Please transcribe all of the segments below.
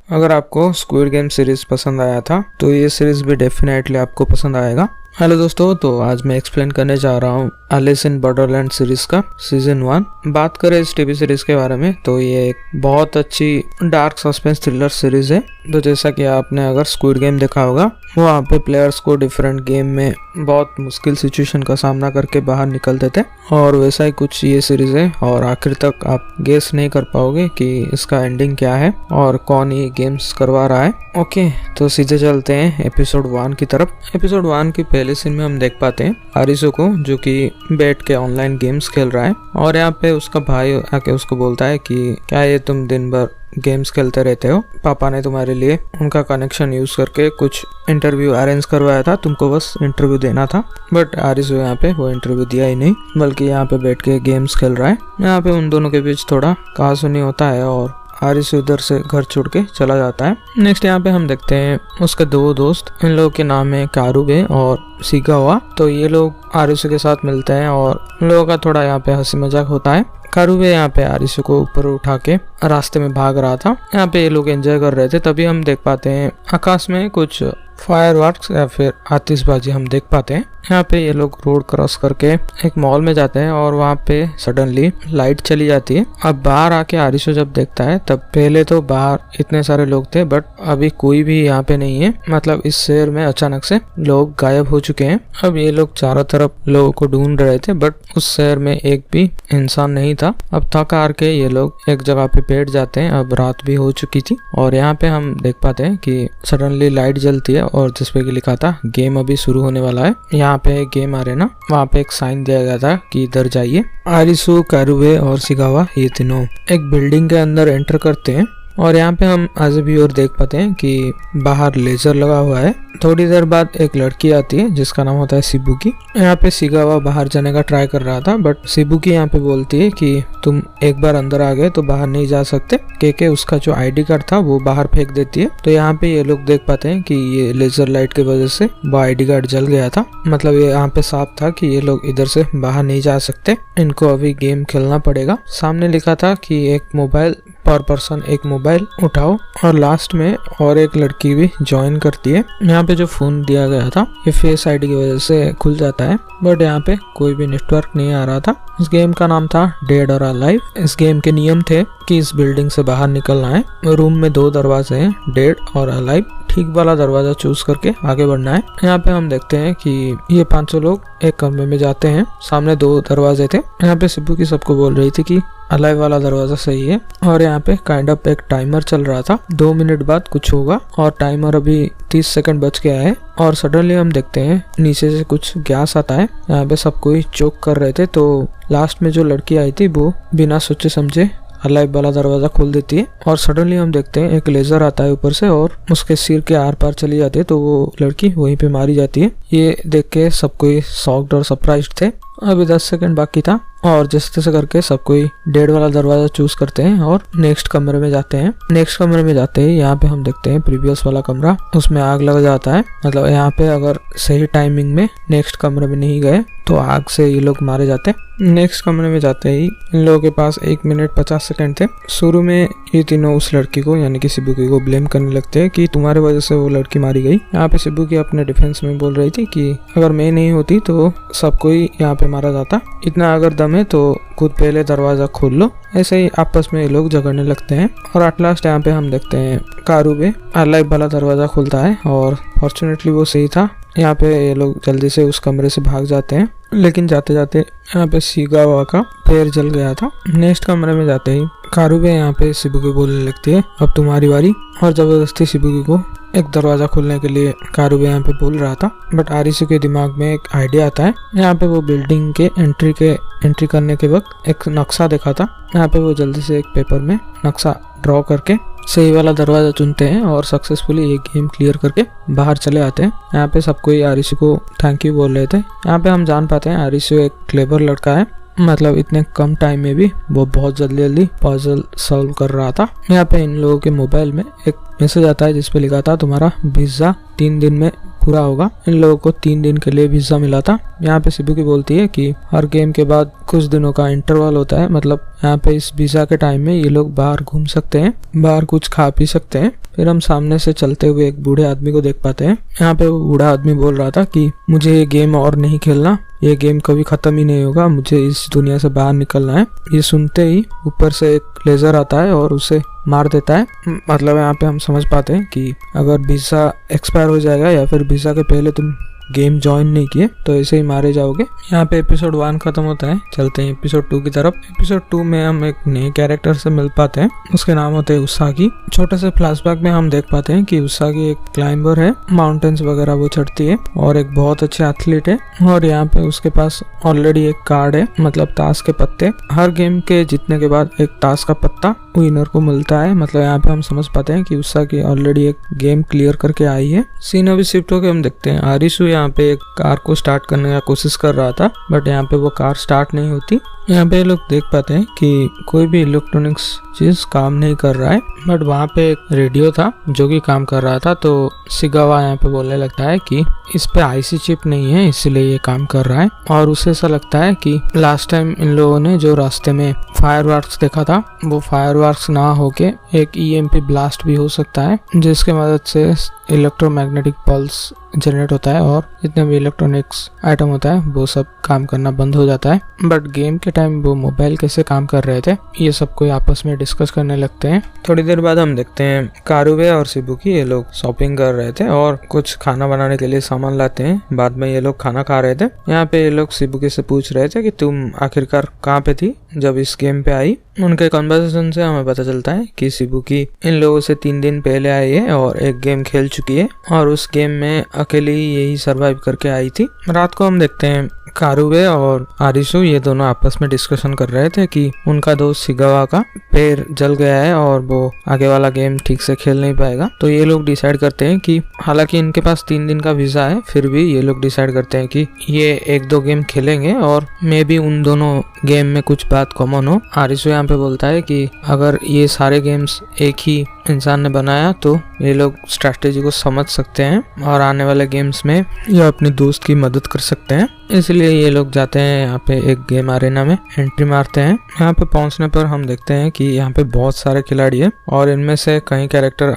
अगर आपको squid game series पसंद आया था तो ये सीरीज भी डेफिनेटली आपको पसंद आएगा। हेलो दोस्तों, तो आज मैं एक्सप्लेन करने जा रहा हूँ एलिस इन बॉर्डरलैंड सीरीज का सीजन 1। बात करें इस टीवी सीरीज के बारे में तो ये एक बहुत अच्छी डार्क सस्पेंस थ्रिलर सीरीज है। तो जैसा कि आपने अगर स्क्विड गेम देखा होगा, वहाँ पे प्लेयर्स को डिफरेंट गेम में बहुत मुश्किल सिचुएशन का सामना करके बाहर निकलते थे, और वैसा ही कुछ ये सीरीज है। और आखिर तक आप गेस नहीं कर पाओगे कि इसका एंडिंग क्या है और कौन ये गेम्स करवा रहा है। ओके, तो सीधे चलते हैं एपिसोड 1 की तरफ। एपिसोड 1 की पहले सीन में हम देख पाते हैं आरिसो को, जो कि बैठ के ऑनलाइन गेम्स खेल रहा है, और यहाँ पे उसका भाई आके उसको बोलता है कि क्या ये तुम दिन भर गेम्स खेलते रहते हो? पापा ने तुम्हारे लिए उनका कनेक्शन यूज करके कुछ इंटरव्यू अरेंज करवाया था, तुमको बस इंटरव्यू देना था। बट आरिसो यहाँ पे वो इंटरव्यू दिया ही नहीं, बल्कि यहाँ पे बैठ के गेम्स खेल रहा है। यहाँ पे उन दोनों के बीच थोड़ा कहासुनी होता है और आरिसो उधर से घर छोड़ के चला जाता है। नेक्स्ट यहाँ पे हम देखते हैं उसके दो दोस्त, इन लोगों के नाम है कारुबे और सिगावा। तो ये लोग आरिसो के साथ मिलते हैं और इन लोगों का थोड़ा यहाँ पे हंसी मजाक होता है। कारुबे यहाँ पे आरिसो को ऊपर उठा के रास्ते में भाग रहा था। यहाँ पे ये लोग एंजॉय कर रहे थे, तभी हम देख पाते हैं आकाश में कुछ फायरवर्क्स या फिर आतिशबाजी हम देख पाते हैं। यहाँ पे ये लोग रोड क्रॉस करके एक मॉल में जाते हैं और वहाँ पे सडनली लाइट चली जाती है। अब बाहर आके आरिसो जब देखता है, तब पहले तो बाहर इतने सारे लोग थे बट अभी कोई भी यहाँ पे नहीं है। मतलब इस शहर में अचानक से लोग गायब हो चुके हैं। अब ये लोग चारों तरफ लोगों को ढूंढ रहे थे बट उस शहर में एक भी इंसान नहीं था। अब थक हार के ये लोग एक जगह पे बैठ जाते हैं। अब रात भी हो चुकी थी और यहाँ पे हम देख पाते हैं कि सडनली लाइट जलती है और जिसपे कि लिखा था गेम अभी शुरू होने वाला है। यहाँ पे गेम अरेना, वहाँ पे एक साइन दिया गया था कि इधर जाइए। आरिसो, कारुबे और सिगावा ये तीनों एक बिल्डिंग के अंदर एंटर करते हैं और यहाँ पे हम आज भी और देख पाते हैं कि बाहर लेजर लगा हुआ है। थोड़ी देर बाद एक लड़की आती है जिसका नाम होता है सिबुकी। यहाँ पे सिगावा बाहर जाने का ट्राई कर रहा था बट सिबुकी यहाँ पे बोलती है कि तुम एक बार अंदर आ गए तो बाहर नहीं जा सकते, क्योंकि उसका जो आईडी कार्ड था वो बाहर फेंक देती है। तो यहाँ पे ये लोग देख पाते हैं कि ये लेजर लाइट की वजह से वो आईडी कार्ड जल गया था। मतलब ये यहाँ पे साफ था कि ये लोग इधर से बाहर नहीं जा सकते, इनको अभी गेम खेलना पड़ेगा। सामने लिखा था कि एक मोबाइल पर पर्सन एक मोबाइल उठाओ, और लास्ट में और एक लड़की भी ज्वाइन करती है। यहाँ पे जो फोन दिया गया था ये फेस आईडी की वजह से खुल जाता है बट यहाँ पे कोई भी नेटवर्क नहीं आ रहा था। इस गेम का नाम था डेड और अलाइव। इस गेम के नियम थे कि इस बिल्डिंग से बाहर निकलना है। रूम में 2 दरवाजे हैं, डेड और अलाइव। ठीक वाला दरवाजा चूज करके आगे बढ़ना है। यहाँ पे हम देखते हैं कि ये 500 लोग एक कमरे में जाते हैं। सामने 2 दरवाजे थे। यहाँ पे सिबुकी सबको बोल रही थी कि अलाइव वाला दरवाजा सही है, और यहाँ पे काइंड ऑफ एक टाइमर चल रहा था। 2 मिनट बाद कुछ होगा और टाइमर अभी 30 सेकंड बच गया है। और सडनली हम देखते हैं नीचे से कुछ गैस आता है। यहाँ पे सब कोई चोक कर रहे थे, तो लास्ट में जो लड़की आई थी वो बिना सोचे समझे अलाइव वाला दरवाजा खोल देती है। और सडनली हम देखते हैं एक लेजर आता है ऊपर से और उसके सिर के आर पार चली जाती है, तो वो लड़की वहीं पे मारी जाती है। ये देख के सब कोई शॉक्ड और सरप्राइज्ड थे। अभी 10 सेकंड बाकी था और जैसे तैसे करके सब कोई डेड वाला दरवाजा चूज करते हैं और नेक्स्ट कमरे में जाते हैं। नेक्स्ट कमरे में जाते ही यहाँ पे हम देखते हैं प्रीवियस वाला कमरा, उसमें आग लग जाता है। मतलब यहाँ पे अगर सही टाइमिंग में नेक्स्ट कमरे में नहीं गए तो आग से ये लोग मारे जाते। नेक्स्ट कमरे में जाते ही इन लोगों के पास 1 मिनट 50 सेकंड थे। शुरू में ये तीनों उस लड़की को यानी कि सिबुकी को ब्लेम करने लगते हैं कि तुम्हारे वजह से वो लड़की मारी गई। यहाँ पे सिबुकी अपने डिफेंस में बोल रही थी कि अगर मैं नहीं होती तो सब कोई यहाँ पे मारा जाता, इतना अगर दम है तो खुद पहले दरवाजा खोल लो। ऐसे ही आपस में ये लोग झगड़ने लगते हैं और एट लास्ट यहाँ पे हम देखते हैं कारुबे अलाइव वाला दरवाजा खुलता है और फॉर्चुनेटली वो सही था। यहाँ पे ये लोग जल्दी से उस कमरे से भाग जाते हैं, लेकिन जाते जाते यहाँ पे सिगावा का पैर जल गया था। नेक्स्ट कमरे में जाते ही कारुबे यहाँ पे सिबुकी बोलने लगती है अब तुम्हारी बारी, और जबरदस्ती सिबुकी को एक दरवाजा खोलने के लिए कारुबे यहाँ पे बोल रहा था। बट आरिसो के दिमाग में एक आइडिया आता है। यहाँ पे वो बिल्डिंग के एंट्री करने के वक्त एक नक्शा देखा था। यहाँ पे वो जल्दी से एक पेपर में नक्शा ड्रॉ करके सही वाला दरवाजा चुनते हैं और सक्सेसफुली ये गेम क्लियर करके बाहर चले आते हैं। यहाँ पे सब कोई आरिसो को थैंक यू बोल रहे थे। यहाँ पे हम जान पाते हैं आरिसो एक क्लेवर लड़का है। मतलब इतने कम टाइम में भी वो बहुत जल्दी पजल सॉल्व कर रहा था। यहाँ पे इन लोगों के मोबाइल में एक मैसेज आता है जिसपे लिखा था तुम्हारा वीजा 3 दिन में पूरा होगा। इन लोगों को 3 दिन के लिए वीजा मिला था। यहाँ पे सिबुकी बोलती है कि हर गेम के बाद कुछ दिनों का इंटरवल होता है, मतलब यहाँ पे इस वीजा के टाइम में ये लोग बाहर घूम सकते हैं, बाहर कुछ खा पी सकते हैं। फिर हम सामने से चलते हुए एक बूढ़े आदमी को देख पाते हैं। यहाँ पे वो बूढ़ा आदमी बोल रहा था कि मुझे ये गेम और नहीं खेलना, ये गेम कभी खत्म ही नहीं होगा, मुझे इस दुनिया से बाहर निकलना है। ये सुनते ही ऊपर से एक लेजर आता है और उसे मार देता है। मतलब यहाँ पे हम समझ पाते हैं कि अगर वीजा एक्सपायर हो जाएगा या फिर वीजा के पहले तुम गेम ज्वाइन नहीं किए तो ऐसे ही मारे जाओगे। यहाँ पे एपिसोड 1 खत्म होता है। चलते हैं एपिसोड 2 की तरफ। एपिसोड 2 में हम एक नए कैरेक्टर से मिल पाते हैं, उसके नाम होते हैं उसागी। छोटे से फ्लैशबैक में हम देख पाते हैं कि उसागी एक क्लाइंबर है, माउंटेन्स वगैरह वो चढ़ती है और एक बहुत अच्छे एथलीट है। और यहाँ पे उसके पास ऑलरेडी एक कार्ड है, मतलब ताश के पत्ते। हर गेम के जीतने के बाद एक ताश का पत्ता विनर को मिलता है। मतलब यहाँ पे हम समझ पाते हैं कि उसागी ऑलरेडी एक गेम क्लियर करके आई है। सीन अभी शिफ्ट होके हम देखते हैं आरिसु यहाँ पे एक कार को स्टार्ट करने का कोशिश कर रहा था, बट यहाँ पे वो कार स्टार्ट नहीं होती। यहाँ पे लोग देख पाते हैं कि कोई भी इलेक्ट्रॉनिक्स चीज काम नहीं कर रहा है, बट वहाँ पे एक रेडियो था जो कि काम कर रहा था। तो सिगावा यहाँ पे बोलने लगता है कि इस पे आईसी चिप नहीं है, इसलिए ये काम कर रहा है। और उसे ऐसा लगता है कि लास्ट टाइम इन लोगों ने जो रास्ते में फायरवर्क्स देखा था, वो फायरवर्क्स ना होके एक ईएमपी ब्लास्ट भी हो सकता है, जिसके मदद से इलेक्ट्रोमैग्नेटिक पल्स जनरेट होता है और जितने भी इलेक्ट्रॉनिक्स आइटम होता है वो सब काम करना बंद हो जाता है। बट गेम के टाइम वो मोबाइल कैसे काम कर रहे थे, ये सब कोई आपस में डिस्कस करने लगते हैं। थोड़ी देर बाद हम देखते हैं कारुबे और शिबुकी ये लोग शॉपिंग कर रहे थे और कुछ खाना बनाने के लिए सामान लाते हैं। बाद में ये लोग खाना खा रहे थे। यहाँ पे ये लोग शिबुकी से पूछ रहे थे कि तुम आखिरकार कहाँ पे थी जब इस गेम पे आई। उनके कन्वर्सेशन से हमें पता चलता है कि शिबुकी इन लोगों से 3 दिन पहले आई है और एक गेम खेल चुकी है और उस गेम में अकेली यही सरवाइव करके आई थी। रात को हम देखते हैं कारुबे और आरिसु ये दोनों आपस में डिस्कशन कर रहे थे कि उनका दोस्त सिगावा का पैर जल गया है और वो आगे वाला गेम ठीक से खेल नहीं पाएगा। तो ये लोग डिसाइड करते हैं कि हालांकि इनके पास 3 दिन का वीजा है, फिर भी ये लोग डिसाइड करते हैं कि ये 1-2 गेम खेलेंगे और मे बी उन दोनों गेम में कुछ बात कॉमन हो। आरिसु यहाँ पे बोलता है कि अगर ये सारे गेम्स एक ही इंसान ने बनाया तो ये लोग स्ट्रैटेजी को समझ सकते हैं और आने वाले गेम्स में ये अपने दोस्त की मदद कर सकते हैं। इसलिए ये लोग जाते हैं यहाँ पे एक गेम अरेना में एंट्री मारते हैं। यहाँ पे पहुंचने पर हम देखते हैं कि यहाँ पे बहुत सारे खिलाड़ी है और इनमें से कई कैरेक्टर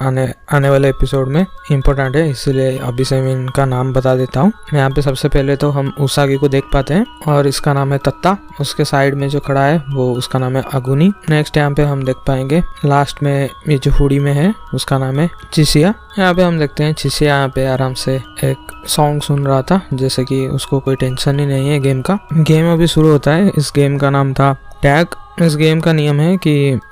आने वाले एपिसोड में इम्पोर्टेंट है, इसलिए अभी से मैं इनका नाम बता देता हूँ। यहाँ पे सबसे पहले तो हम उसागी को देख पाते हैं और इसका नाम है तत्ता। उसके साइड में जो खड़ा है वो उसका नाम है अगुनी। नेक्स्ट यहाँ पे हम देख पाएंगे लास्ट में ये जो हुडी में है उसका नाम है चिसिया। यहाँ पे हम देखते हैं चिसिया यहाँ पे आराम से एक सॉन्ग सुन रहा था, जैसे कि उसको कोई टेंशन ही नहीं है गेम का। गेम अभी शुरू होता है। इस गेम का नाम था टैग। इस गेम का नियम है कि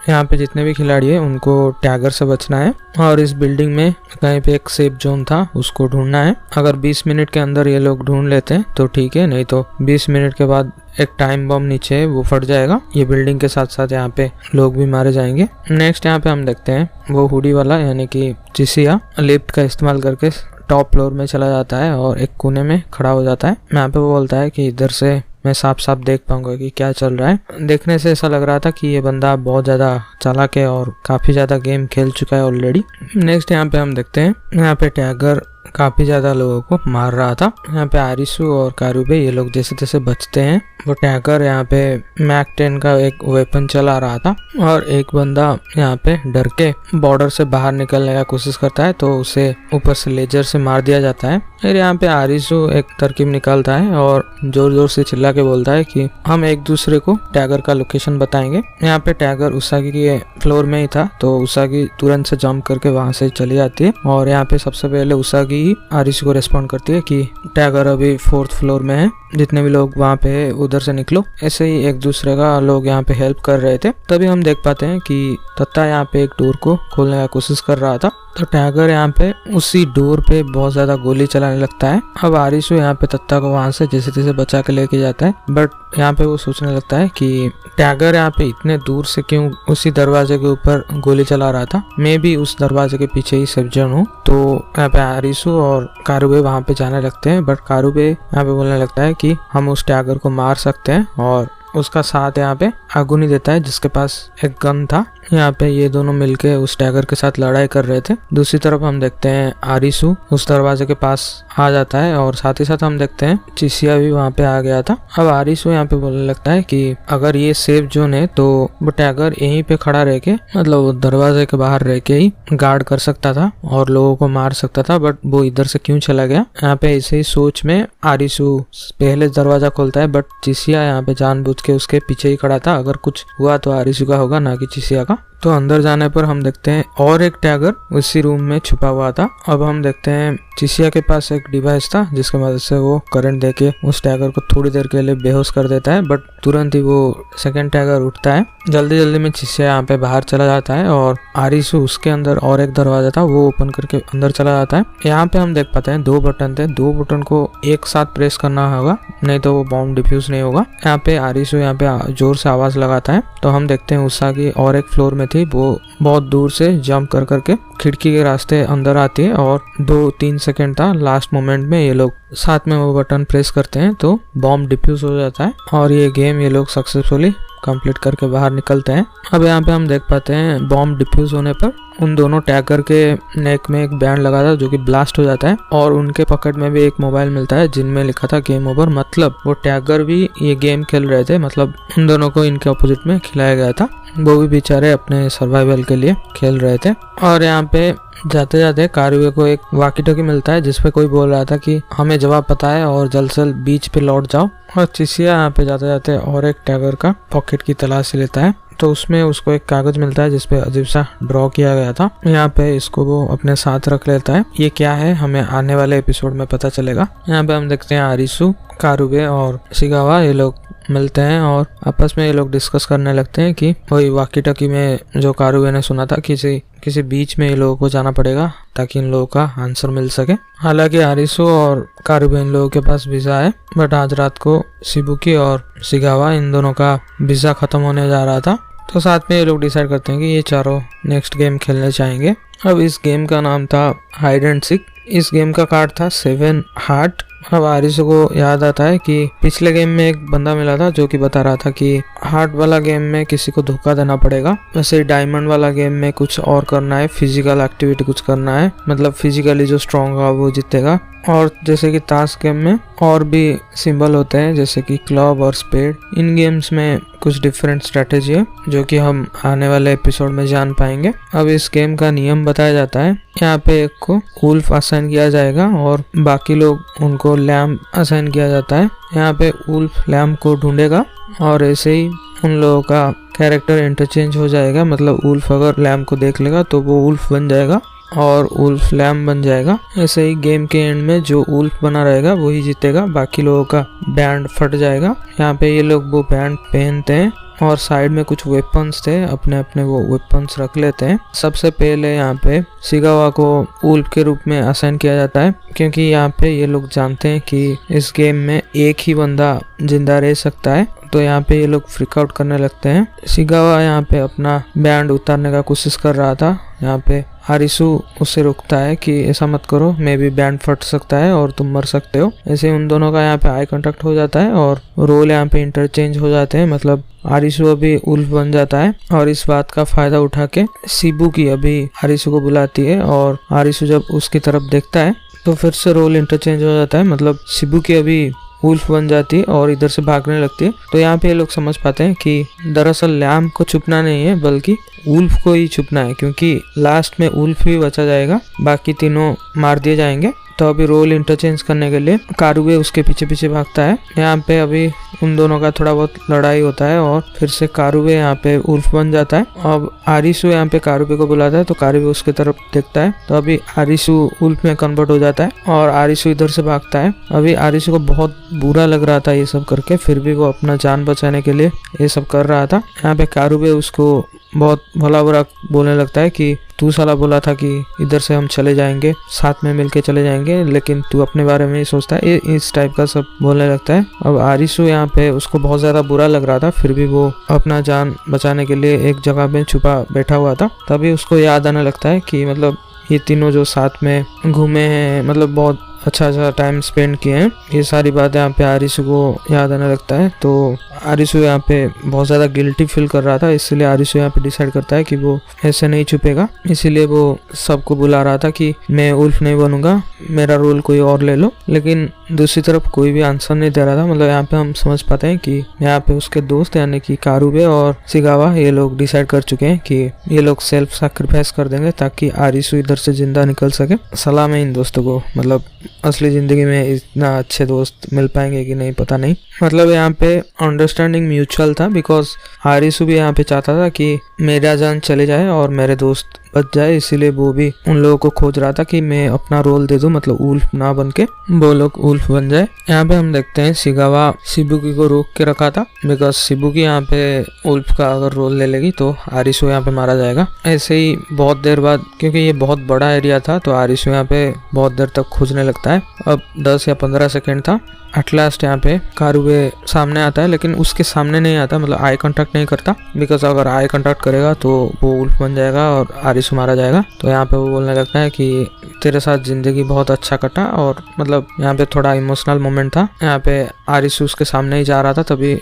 यहाँ पे जितने भी खिलाड़ी है उनको टैगर से बचना है और इस बिल्डिंग में कहीं पे एक सेफ जोन था उसको ढूंढना है। अगर 20 मिनट के अंदर ये लोग ढूंढ लेते हैं तो ठीक है, नहीं तो 20 मिनट के बाद एक टाइम बम नीचे है वो फट जाएगा। ये बिल्डिंग के साथ साथ यहाँ पे लोग भी मारे जाएंगे। नेक्स्ट यहाँ पे हम देखते हैं वो हुडी वाला यानी कि चिसिया लिफ्ट का इस्तेमाल करके टॉप फ्लोर में चला जाता है और एक कोने में खड़ा हो जाता है। यहाँ पे वो बोलता है कि इधर से मैं साफ साफ देख पाऊंगा कि क्या चल रहा है। देखने से ऐसा लग रहा था कि ये बंदा बहुत ज्यादा चालाक है और काफी ज्यादा गेम खेल चुका है ऑलरेडी। नेक्स्ट यहाँ पे हम देखते हैं यहाँ पे टैगर काफी ज्यादा लोगों को मार रहा था। यहाँ पे आरिसु और कारुबे ये लोग जैसे तैसे बचते हैं। वो टैगर यहाँ पे मैक 10 का एक वेपन चला रहा था और एक बंदा यहाँ पे डर के बॉर्डर से बाहर निकलने का कोशिश करता है तो उसे ऊपर से लेजर से मार दिया जाता है। फिर यहाँ पे आरिसु एक तरकीब निकालता है और जोर जोर से चिल्ला के बोलता है कि हम एक दूसरे को टैगर का लोकेशन बताएंगे। यहाँ पे टैगर उसागी के फ्लोर में ही था तो उसागी तुरंत से जंप करके वहां से चली जाती है और यहाँ पे सबसे पहले उसागी आरिसु को रिस्पॉन्ड करती है कि टैगर अभी 4th फ्लोर में है, जितने भी लोग वहाँ पे उधर से निकलो। ऐसे ही एक दूसरे का लोग यहाँ पे हेल्प कर रहे थे। तभी हम देख पाते हैं कि तत्ता यहाँ पे एक डोर को खोलने का कोशिश कर रहा था तो टैगर यहाँ पे उसी डोर पे बहुत ज्यादा गोली चलाने लगता है। अब आरिसु यहाँ पे तत्ता को वहां से जैसे तैसे बचा के लेके जाता है, बट यहाँ पे वो सोचने लगता है कि टैगर यहाँ पे इतने दूर से क्यों उसी दरवाजे के ऊपर गोली चला रहा था, मैं भी उस दरवाजे के पीछे ही सेफ जोन हूँ। तो यहाँ पे आरिसु और कारुबे वहां पे जाने लगते हैं, बट कारुबे यहाँ पे बोलने लगता है कि हम उस टैगर को मार सकते हैं और उसका साथ यहाँ पे आगुनी देता है जिसके पास एक गन था। यहाँ पे ये दोनों मिलके उस टैगर के साथ लड़ाई कर रहे थे। दूसरी तरफ हम देखते हैं आरिसु उस दरवाजे के पास आ जाता है और साथ ही साथ हम देखते हैं चिसिया भी वहाँ पे आ गया था। अब आरिसु यहाँ पे बोलने लगता है कि अगर ये सेफ जोन है तो वो टैगर यहीं पे खड़ा रह के मतलब वो दरवाजे के बाहर रह के ही गार्ड कर सकता था और लोगों को मार सकता था, बट वो इधर से क्यों चला गया। यहाँ पे ऐसे ही सोच में आरिसु पहले दरवाजा खोलता है, बट चिसिया यहाँ पे जानबूझ के उसके पीछे ही खड़ा था। अगर कुछ हुआ तो आरिसु का होगा, ना कि चिसिया का। तो अंदर जाने पर हम देखते हैं और एक टैगर उसी रूम में छुपा हुआ था। अब हम देखते हैं चिसिया के पास एक डिवाइस था जिसके मदद से वो करंट देके उस टैगर को थोड़ी देर के लिए बेहोश कर देता है, बट तुरंत ही वो सेकंड टैगर उठता है। जल्दी जल्दी में चिसिया यहाँ पे बाहर चला जाता है और आरिसु उसके अंदर और एक दरवाजा था वो ओपन करके अंदर चला जाता है। यहाँ पे हम देख पाते हैं 2 बटन थे, 2 बटन को एक साथ प्रेस करना होगा, नहीं तो वो बॉम्ब डिफ्यूज नहीं होगा। यहाँ पे आरिसु यहाँ पे जोर से आवाज लगाता है तो हम देखते हैं उसागी और एक फ्लोर में थी, वो बहुत दूर से जंप कर करके खिड़की के रास्ते अंदर आती है और 2-3 सेकंड था लास्ट मोमेंट में ये लोग साथ में वो बटन प्रेस करते हैं तो बॉम्ब डिफ्यूज हो जाता है और ये गेम ये लोग सक्सेसफुली कंप्लीट करके बाहर निकलते हैं। अब यहाँ पे हम देख पाते हैं बॉम्ब डिफ्यूज होने पर उन दोनों टैगर के नेक में एक बैंड लगा था जो कि ब्लास्ट हो जाता है और उनके पॉकेट में भी एक मोबाइल मिलता है जिनमें लिखा था गेम ओवर। मतलब वो टैगर भी ये गेम खेल रहे थे, मतलब उन दोनों को इनके अपोजिट में खिलाया गया था। वो भी बेचारे अपने सर्वाइवल के लिए खेल रहे थे। और यहाँ पे जाते जाते कारुए को एक वाकी टॉकी मिलता है जिसपे कोई बोल रहा था कि हमें जवाब पता है और जल्द से जल्द बीच पे लौट जाओ। और चिसिया यहाँ पे जाते जाते और एक टैगर का पॉकेट की तलाशी लेता है तो उसमें उसको एक कागज मिलता है जिसपे अजीब सा ड्रॉ किया गया था। यहाँ पे इसको वो अपने साथ रख लेता है। ये क्या है हमें आने वाले एपिसोड में पता चलेगा। यहाँ पे हम देखते हैं आरिसु, कारुबे और शिगावा ये लोग मिलते हैं और आपस में ये लोग डिस्कस करने लगते हैं कि वही वाकी टॉकी में जो कारुबे ने सुना था किसी बीच में ये लोगों को जाना पड़ेगा ताकि इन लोगों का आंसर मिल सके। हालांकि आरिसु और कारुबे इन लोगों के पास वीजा है, बट आज रात को शिबुकी और शिगावा इन दोनों का वीजा खत्म होने जा रहा था तो साथ में ये लोग डिसाइड करते हैं कि ये चारों नेक्स्ट गेम खेलने चाहेंगे। अब इस गेम का नाम था हाइड एंड सीक। इस गेम का कार्ड था 7 हार्ट। अब आरिसु को याद आता है कि पिछले गेम में एक बंदा मिला था जो कि बता रहा था कि हार्ट वाला गेम में किसी को धोखा देना पड़ेगा, वैसे डायमंड वाला गेम में कुछ और करना है, फिजिकल एक्टिविटी कुछ करना है, मतलब फिजिकली जो स्ट्रॉन्ग होगा वो जीतेगा। और जैसे कि ताश गेम में और भी सिंबल होते हैं जैसे कि क्लब और स्पेड। इन गेम्स में कुछ डिफरेंट स्ट्रेटेजी है जो कि हम आने वाले एपिसोड में जान पाएंगे। अब इस गेम का नियम बताया जाता है। यहाँ पे एक को वुल्फ असाइन किया जाएगा और बाकी लोग उनको लैम्प असाइन किया जाता है। यहाँ पे वुल्फ लैम्प को ढूंढेगा और ऐसे ही उन लोगों का कैरेक्टर इंटरचेंज हो जाएगा। मतलब वुल्फ अगर लैम्प को देख लेगा तो वो वुल्फ बन जाएगा और वुल्फ लैम्प बन जाएगा। ऐसे ही गेम के एंड में जो वुल्फ बना रहेगा वही जीतेगा, बाकी लोगों का बैंड फट जाएगा। यहाँ पे ये लोग वो बैंड पहनते हैं और साइड में कुछ वेपन्स थे, अपने अपने वो वेपन्स रख लेते हैं। सबसे पहले यहाँ पे शिगावा को वुल्फ के रूप में असाइन किया जाता है क्योंकि यहाँ पे ये लोग जानते हैं कि इस गेम में एक ही बंदा जिंदा रह सकता है, तो यहाँ पे ये लोग फ्रिक आउट करने लगते हैं। शिगावा यहाँ पे अपना बैंड उतारने का कोशिश कर रहा था। यहाँ पे आरिसु उससे रोकता है कि ऐसा मत करो, मे भी बैंड फट सकता है और तुम मर सकते हो। ऐसे उन दोनों का यहाँ पे आई कांटेक्ट हो जाता है और रोल यहाँ पे इंटरचेंज हो जाते हैं। मतलब आरिसु अभी वुल्फ बन जाता है और इस बात का फायदा उठा के शिबुकी अभी आरिसु को बुलाती है और आरिसु जब उसकी तरफ देखता है तो फिर से रोल इंटरचेंज हो जाता है। मतलब शिबुकी अभी वुल्फ बन जाती है और इधर से भागने लगती है। तो यहाँ पे ये लोग समझ पाते हैं कि दरअसल लैम्प को छुपना नहीं है बल्कि वुल्फ को ही छुपना है, क्योंकि लास्ट में वुल्फ ही बचा जाएगा, बाकी तीनों मार दिए जाएंगे। तो अभी रोल इंटरचेंज करने के लिए कारुबे उसके पीछे पीछे भागता है। यहाँ पे अभी उन दोनों का थोड़ा बहुत लड़ाई होता है और फिर से कारुबे यहाँ पे वुल्फ बन जाता है। अब आरिसु यहाँ पे कारुबे को बुलाता है तो कारुबे उसके तरफ देखता है तो अभी आरिसु वुल्फ में कन्वर्ट हो जाता है और आरिसु इधर से भागता है। अभी आरिसु को बहुत बुरा लग रहा था ये सब करके, फिर भी वो अपना जान बचाने के लिए ये सब कर रहा था। यहाँ पे कारुबे उसको बहुत भला बुरा बोलने लगता है कि तू साला बोला था कि इधर से हम चले जाएंगे, साथ में मिलके चले जाएंगे, लेकिन तू अपने बारे में ही सोचता है। इस टाइप का सब बोलने लगता है। अब आरिसु यहाँ पे उसको बहुत ज्यादा बुरा लग रहा था, फिर भी वो अपना जान बचाने के लिए एक जगह में छुपा बैठा हुआ था। तभी उसको याद आने लगता है कि मतलब ये तीनों जो साथ में घूमे हैं, मतलब बहुत अच्छा टाइम स्पेंड किए हैं, ये सारी बातें यहाँ पे आरिशु को याद आने लगता है। तो आरिशु यहाँ पे बहुत ज़्यादा गिल्टी फील कर रहा था, इसलिए आरिशु यहाँ पे डिसाइड करता है कि वो ऐसे नहीं छुपेगा, इसीलिए वो सबको बुला रहा था कि मैं उल्फ नहीं बनूंगा, मेरा रोल कोई और ले लो। लेकिन दूसरी तरफ कोई भी आंसर नहीं दे रहा था। मतलब यहाँ पे हम समझ पाते हैं कि यहाँ पे उसके दोस्त यानी कि कारुबे और शिगावा ये लोग डिसाइड कर चुके हैं कि ये लोग सेल्फ सैक्रिफाइस कर देंगे ताकि आरिशु इधर से जिंदा निकल सके। सलाम है इन दोस्तों को, मतलब असली जिंदगी में इतना अच्छे दोस्त मिल पाएंगे कि नहीं पता नहीं। मतलब यहाँ पे अंडरस्टैंडिंग म्यूचुअल था, बिकॉज आरिशु भी यहाँ पे चाहता था कि मेरा जान चले जाए और मेरे दोस्त बच जाए, इसीलिए वो भी उन लोगों को खोज रहा था कि मैं अपना रोल दे दूं, मतलब उल्फ ना बन के वो लोग उल्फ बन जाए। यहाँ पे हम देखते हैं शिगावा शिबुकी को रोक के रखा था, बिकॉज शिबुकी यहाँ पे उल्फ का अगर रोल ले लेगी तो आरिशु यहाँ पे मारा जाएगा। ऐसे ही बहुत देर बाद, क्योंकि ये बहुत बड़ा एरिया था, तो आरिशु यहाँ पे बहुत देर तक खोजने लगता है। अब 10 या 15 सेकेंड था। एट लास्ट यहाँ पे कारुबे सामने आता है, लेकिन उसके सामने नहीं आता, मतलब आई कांटेक्ट नहीं करता, बिकॉज अगर आई कांटेक्ट करेगा तो वो उल्फ बन जाएगा और आरिशु मारा जाएगा। तो यहाँ पे वो बोलने लगता है कि तेरे साथ जिंदगी बहुत अच्छा कटा, और मतलब यहाँ पे थोड़ा इमोशनल मोमेंट था। यहाँ पे आरिशु उसके सामने ही जा रहा था, तभी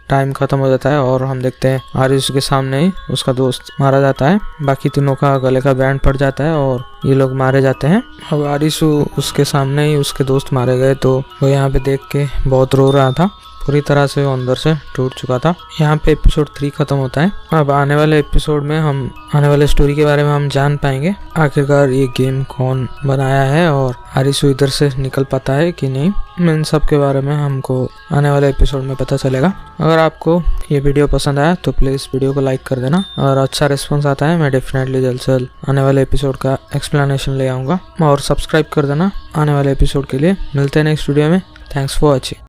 टाइम खत्म हो जाता है और हम देखते हैं आरिशु के सामने ही उसका दोस्त मारा जाता है। बाकी तीनों का गले का बैंड फट जाता है और ये लोग मारे जाते हैं। अब आरिशु उसके सामने ही उसके दोस्त मारे गए, तो वो यहाँ पे देख के बहुत रो रहा था, पूरी तरह से वो अंदर से टूट चुका था। यहाँ पे एपिसोड 3 खत्म होता है। अब आने वाले एपिसोड में हम आने वाले स्टोरी के बारे में हम जान पाएंगे, आखिरकार ये गेम कौन बनाया है और आरिशु इधर से निकल पाता है कि नहीं। इन सब के बारे में हमको आने वाले एपिसोड में पता चलेगा। अगर आपको ये वीडियो पसंद आया तो प्लीज़ वीडियो को लाइक कर देना, और अच्छा रिस्पॉन्स आता है मैं डेफिनेटली जल्द से जल्द आने वाले एपिसोड का एक्सप्लेनेशन ले आऊँगा। और सब्सक्राइब कर देना आने वाले एपिसोड के लिए। मिलते हैं नेक्स्ट वीडियो में। Thanks for watching.